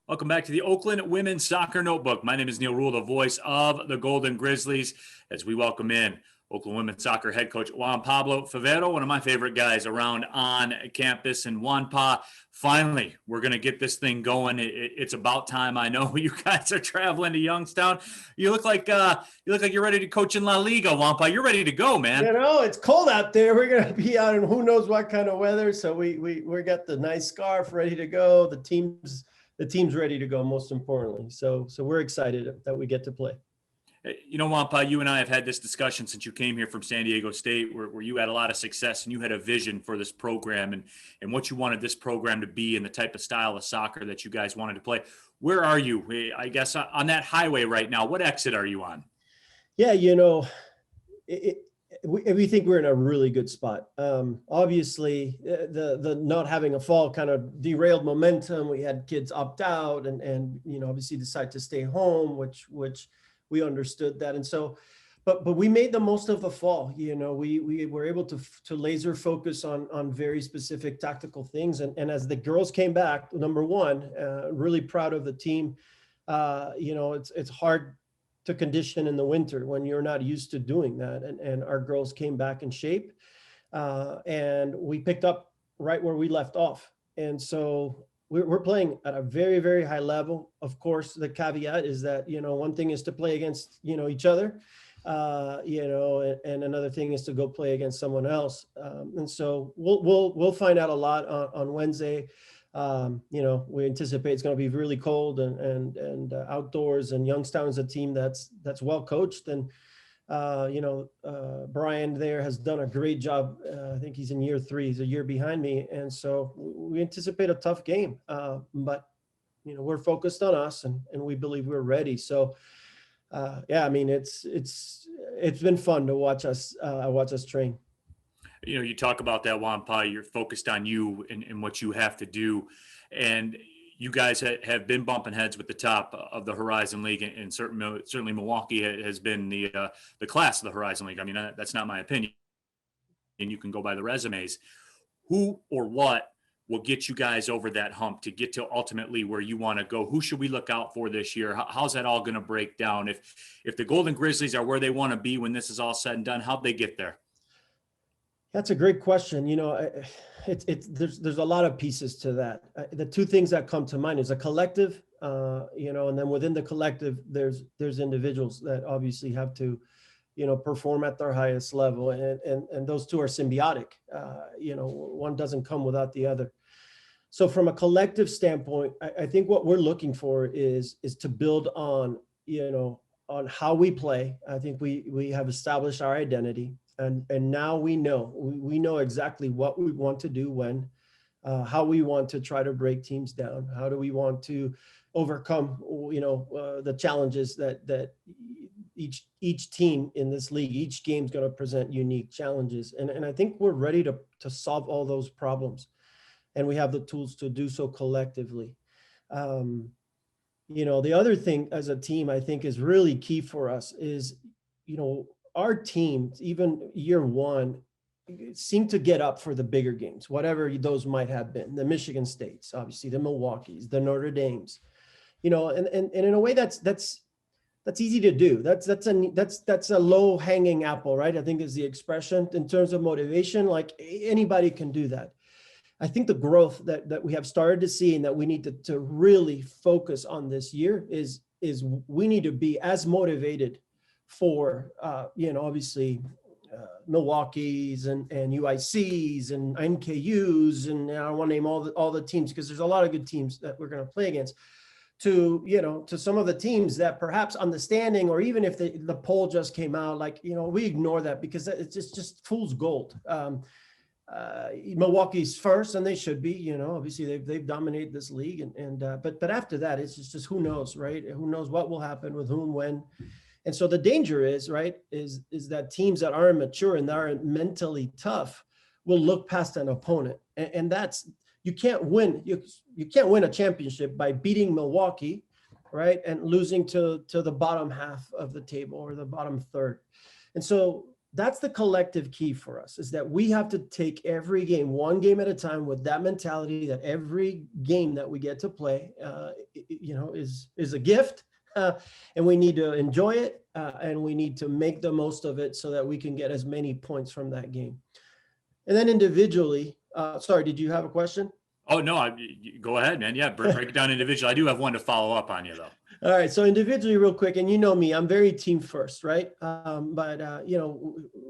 Welcome back to the Oakland Women's Soccer Notebook. My name is Neil Rule, the voice of the Golden Grizzlies, as we welcome in Oakland Women's Soccer head coach Juan Pablo Favero, one of my favorite guys around on campus. And JuanPa, finally, we're going to get this thing going. It's about time. I know you guys are traveling to Youngstown. You look like you're ready to coach in La Liga, JuanPa. You're ready to go, man. You know, it's cold out there. We're going to be out in who knows what kind of weather. So we got the nice scarf ready to go. The team's ready to go, most importantly. So we're excited that we get to play. You know, JuanPa, you and I have had this discussion since you came here from San Diego State, where you had a lot of success and you had a vision for this program and what you wanted this program to be and the type of style of soccer that you guys wanted to play. Where are you, I guess, on that highway right now? What exit are you on? Yeah, you know, we think we're in a really good spot. Obviously, the not having a fall kind of derailed momentum. We had kids opt out and you know, obviously decide to stay home, which we understood that. And so, but we made the most of the fall. You know, we were able to laser focus on very specific tactical things. And as the girls came back, number one, really proud of the team. You know, it's hard to condition in the winter when you're not used to doing that. And our girls came back in shape and we picked up right where we left off. And so we're playing at a very, very high level. Of course, the caveat is that, you know, one thing is to play against, you know, each other, you know, and another thing is to go play against someone else. And so we'll find out a lot on Wednesday. You know, we anticipate it's going to be really cold and outdoors, and Youngstown's a team that's well coached. And, you know, Brian there has done a great job. I think he's in year 3, he's a year behind me. And so we anticipate a tough game, but, you know, we're focused on us and we believe we're ready. So, yeah, I mean, it's been fun to watch us train. You know, you talk about that, JuanPa, you're focused on you and what you have to do. And you guys have been bumping heads with the top of the Horizon League, and certainly Milwaukee has been the class of the Horizon League. I mean, that's not my opinion, and you can go by the resumes. Who or what will get you guys over that hump to get to ultimately where you want to go? Who should we look out for this year? How's that all going to break down? If the Golden Grizzlies are where they want to be when this is all said and done, how'd they get there? That's a great question. You know, there's a lot of pieces to that. The two things that come to mind is a collective, you know, and then within the collective, there's individuals that obviously have to, you know, perform at their highest level, and those two are symbiotic. You know, one doesn't come without the other. So from a collective standpoint, I think what we're looking for is to build on, you know, on how we play. I think we have established our identity. And now we know exactly what we want to do when, how we want to try to break teams down. How do we want to overcome, you know, the challenges that each team in this league, each game's going to present unique challenges. And I think we're ready to solve all those problems. And we have the tools to do so collectively. You know, the other thing as a team I think is really key for us is, you know, our team, even year one, seemed to get up for the bigger games, whatever those might have been. The Michigan States, obviously, the Milwaukees, the Notre Dames, you know, and in a way that's easy to do. That's a low hanging apple, right? I think is the expression in terms of motivation. Like anybody can do that. I think the growth that we have started to see and that we need to really focus on this year is we need to be as motivated for, you know, obviously Milwaukee's and UIC's and NKU's, and I don't want to name all the teams because there's a lot of good teams that we're going to play against, to, you know, to some of the teams that perhaps on the standing, or even if the poll just came out, like, you know, we ignore that because it's just fool's gold. Milwaukee's first, and they should be, you know, obviously they've dominated this league, but after that, it's just who knows, right? Who knows what will happen with whom, when. And so the danger is, right, is that teams that aren't mature and that aren't mentally tough will look past an opponent. And that's, you can't win. You can't win a championship by beating Milwaukee, right, and losing to the bottom half of the table or the bottom third. And so that's the collective key for us, is that we have to take every game, one game at a time, with that mentality that every game that we get to play, is a gift, and we need to enjoy it, and we need to make the most of it so that we can get as many points from that game. And then individually, sorry, did you have a question? Oh, no, go ahead, man. Yeah, break it down individually. I do have one to follow up on you, though. All right. So individually, real quick, and you know me, I'm very team first, right? But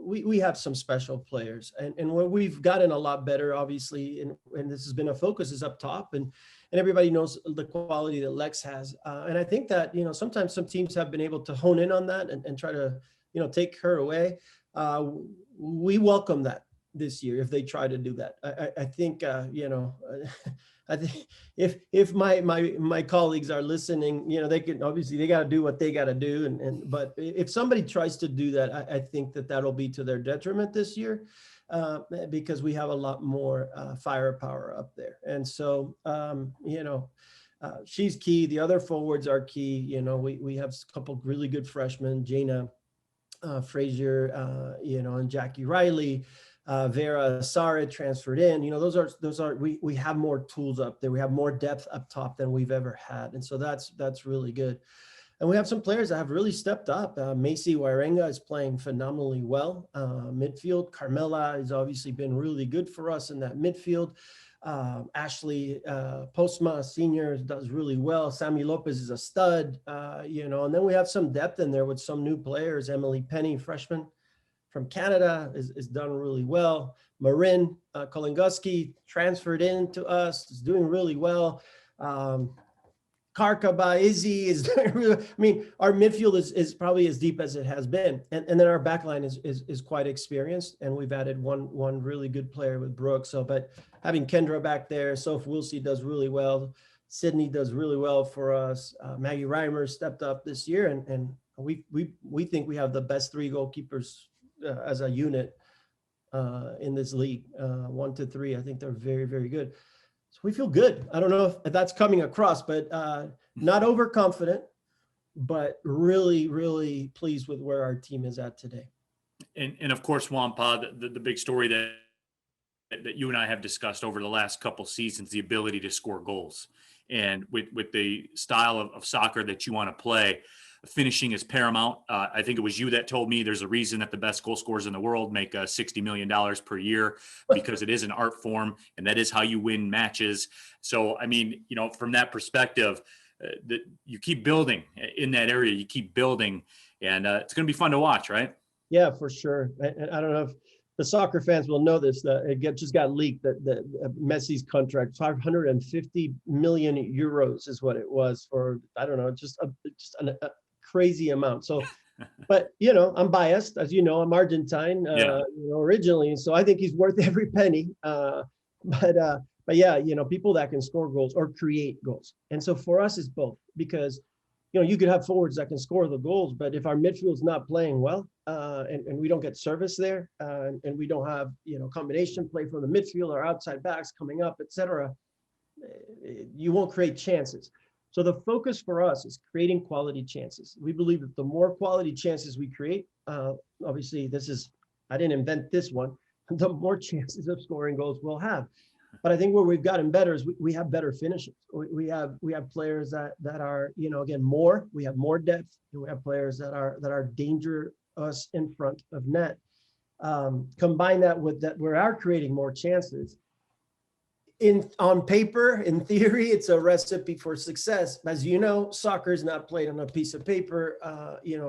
we have some special players, and where we've gotten a lot better, obviously, and this has been a focus, is up top, and everybody knows the quality that Lex has. And I think that, sometimes some teams have been able to hone in on that and try to, take her away. We welcome that this year if they try to do that. I think I think if my colleagues are listening, they can, obviously they got to do what they got to do, but if somebody tries to do that, I think that'll be to their detriment this year, because we have a lot more firepower up there. And so she's key. The other forwards are key. We have a couple really good freshmen, Jaina Frazier, and Jackie Riley. Vera Sara transferred in, those are, we have more tools up there. We have more depth up top than we've ever had. And so that's really good. And we have some players that have really stepped up. Macy Wairenga is playing phenomenally well. Midfield, Carmela has obviously been really good for us in that midfield. Ashley Postma Senior does really well. Sammy Lopez is a stud, and then we have some depth in there with some new players. Emily Penny, freshman from Canada, is done really well. Marin Kolinguski transferred in to us, is doing really well. Karkaba Izzy is doing really, our midfield is probably as deep as it has been. And then our backline is quite experienced, and we've added one really good player with Brooke. So, but having Kendra back there, Soph Wilsey does really well. Sydney does really well for us. Maggie Reimer stepped up this year, and we think we have the best 3 goalkeepers as a unit in this league, 1 to 3. I think they're very, very good. So we feel good. I don't know if that's coming across, but not overconfident, but really, really pleased with where our team is at today. And of course, JuanPa, the big story that you and I have discussed over the last couple seasons, the ability to score goals. And with the style of soccer that you want to play, finishing is paramount. I think it was you that told me there's a reason that the best goal scorers in the world make $60 million per year, because it is an art form, and that is how you win matches. So, from that perspective, that you keep building in that area, you keep building, and it's going to be fun to watch, right? Yeah, for sure. I don't know if the soccer fans will know this, that it just got leaked that Messi's contract, 550 million euros is what it was for, I don't know, just a crazy amount. So, but I'm biased, as you know, I'm Argentine, originally, so I think he's worth every penny. But yeah, people that can score goals or create goals. And so for us, it's both, because you could have forwards that can score the goals, but if our midfield's not playing well, and we don't get service there, and we don't have combination play from the midfield or outside backs coming up, etc., you won't create chances. So the focus for us is creating quality chances. We believe that the more quality chances we create, obviously I didn't invent this one, the more chances of scoring goals we'll have. But I think where we've gotten better is we have better finishes. We have players that are, again, we have more depth, and we have players that are dangerous in front of net. Combine that with that, we are creating more chances. On paper, in theory, it's a recipe for success. As you know, soccer is not played on a piece of paper.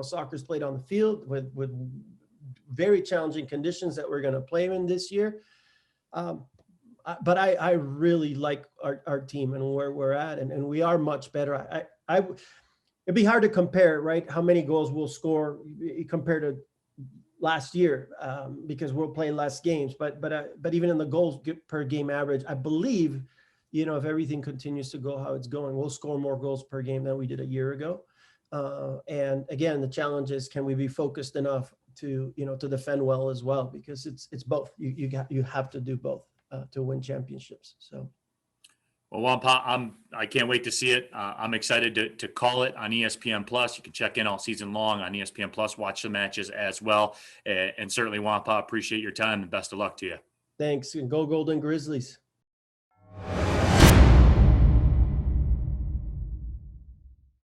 Soccer is played on the field with very challenging conditions that we're going to play in this year. But I really like our team and where we're at, and we are much better. It'd be hard to compare, right? How many goals we'll score compared to last year, because we're playing less games. But even in the goals per game average, I believe, if everything continues to go how it's going, we'll score more goals per game than we did a year ago. And again, the challenge is, can we be focused enough to defend well as well? Because it's both. You have to do both to win championships. So. Well, WonPa, I can't wait to see it. I'm excited to call it on ESPN Plus. You can check in all season long on ESPN Plus, watch the matches as well. And certainly, WonPa, appreciate your time and best of luck to you. Thanks, and go Golden Grizzlies.